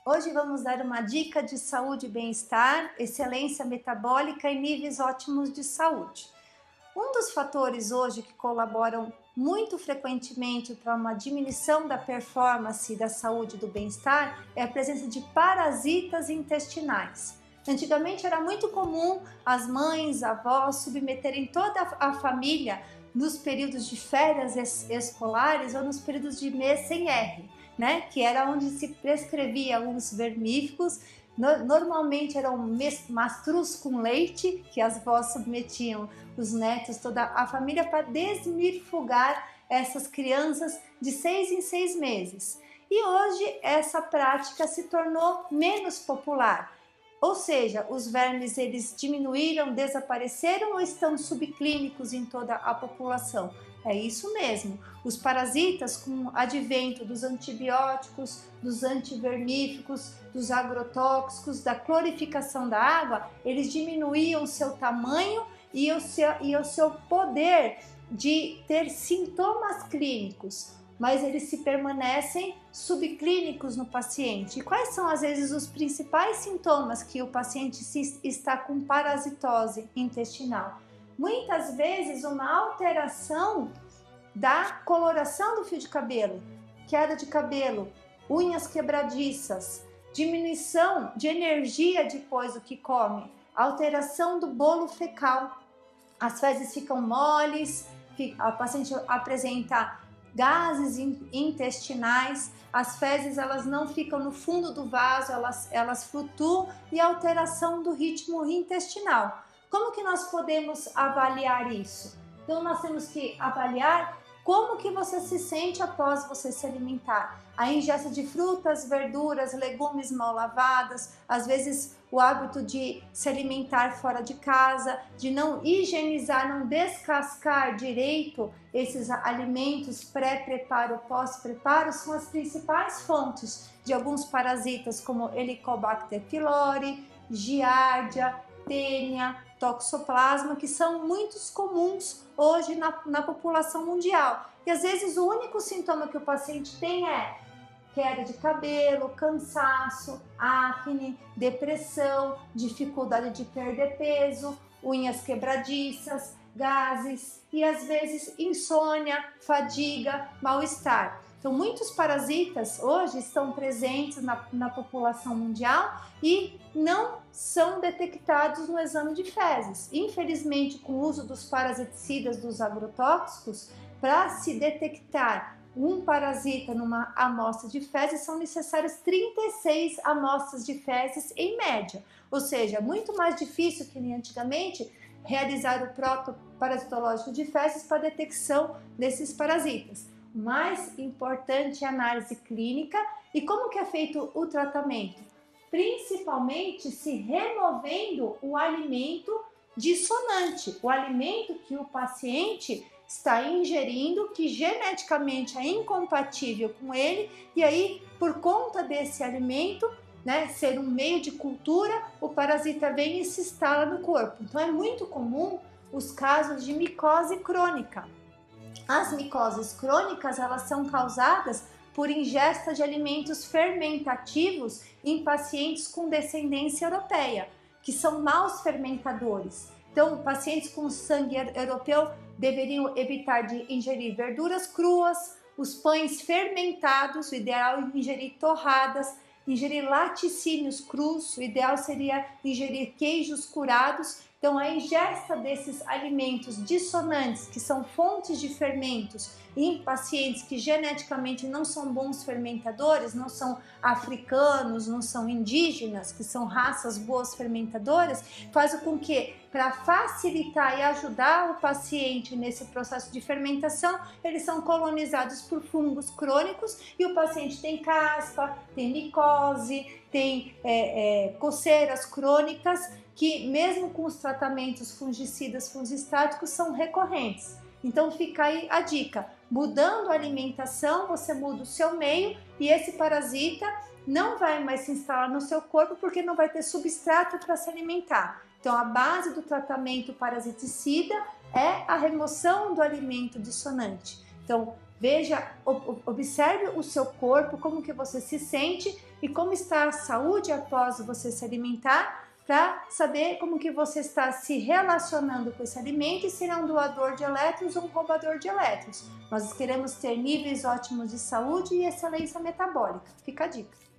Hoje vamos dar uma dica de saúde e bem-estar, excelência metabólica e níveis ótimos de saúde. Um dos fatores hoje que colaboram muito frequentemente para uma diminuição da performance da saúde e do bem-estar é a presença de parasitas intestinais. Antigamente era muito comum as mães, avós submeterem toda a família nos períodos de férias escolares ou nos períodos de mês sem R, né? Que era onde se prescrevia os vermífugos. Normalmente eram mastruz com leite, que as vós submetiam os netos, toda a família, para desmirfugar essas crianças de 6 em 6 meses. E hoje essa prática se tornou menos popular. Ou seja, os vermes eles diminuíram, desapareceram ou estão subclínicos em toda a população? É isso mesmo. Os parasitas, com o advento dos antibióticos, dos antivermíficos, dos agrotóxicos, da clorificação da água, eles diminuíam o seu tamanho e o seu poder de ter sintomas clínicos, mas eles se permanecem subclínicos no paciente. E quais são, às vezes, os principais sintomas que o paciente está com parasitose intestinal? Muitas vezes uma alteração da coloração do fio de cabelo, queda de cabelo, unhas quebradiças, diminuição de energia depois do que come, alteração do bolo fecal, as fezes ficam moles, a paciente apresenta gases intestinais, as fezes elas não ficam no fundo do vaso, elas flutuam, e alteração do ritmo intestinal. Como que nós podemos avaliar isso? Então nós temos que avaliar como que você se sente após você se alimentar. A ingesta de frutas, verduras, legumes mal lavadas, às vezes o hábito de se alimentar fora de casa, de não higienizar, não descascar direito esses alimentos pré-preparo, pós-preparo, são as principais fontes de alguns parasitas como Helicobacter pylori, Giardia, Tênia, Toxoplasma, que são muito comuns hoje na população mundial. E às vezes o único sintoma que o paciente tem é queda de cabelo, cansaço, acne, depressão, dificuldade de perder peso, unhas quebradiças, gases e às vezes insônia, fadiga, mal-estar. Então, muitos parasitas hoje estão presentes na população mundial e não são detectados no exame de fezes. Infelizmente, com o uso dos parasiticidas, dos agrotóxicos, para se detectar um parasita numa amostra de fezes, são necessárias 36 amostras de fezes em média. Ou seja, muito mais difícil que nem antigamente realizar o protoparasitológico de fezes para detecção desses parasitas. O mais importante é a análise clínica. E como que é feito o tratamento? Principalmente se removendo o alimento dissonante, o alimento que o paciente está ingerindo, que geneticamente é incompatível com ele, e aí, por conta desse alimento, né, ser um meio de cultura, o parasita vem e se instala no corpo. Então é muito comum os casos de micose crônica. As micoses crônicas, elas são causadas por ingesta de alimentos fermentativos em pacientes com descendência europeia, que são maus fermentadores. Então, pacientes com sangue europeu deveriam evitar de ingerir verduras cruas, os pães fermentados, o ideal é ingerir torradas, ingerir laticínios crus, o ideal seria ingerir queijos curados. Então, a ingesta desses alimentos dissonantes, que são fontes de fermentos, em pacientes que geneticamente não são bons fermentadores, não são africanos, não são indígenas, que são raças boas fermentadoras, faz com que, para facilitar e ajudar o paciente nesse processo de fermentação, eles são colonizados por fungos crônicos e o paciente tem caspa, tem micose, tem coceiras crônicas, que mesmo com os tratamentos fungicidas, fungistáticos, são recorrentes. Então fica aí a dica, mudando a alimentação, você muda o seu meio e esse parasita não vai mais se instalar no seu corpo porque não vai ter substrato para se alimentar. Então a base do tratamento parasiticida é a remoção do alimento dissonante. Então Veja, observe o seu corpo, como que você se sente e como está a saúde após você se alimentar, para saber como que você está se relacionando com esse alimento e será um doador de elétrons ou um roubador de elétrons. Nós queremos ter níveis ótimos de saúde e excelência metabólica. Fica a dica.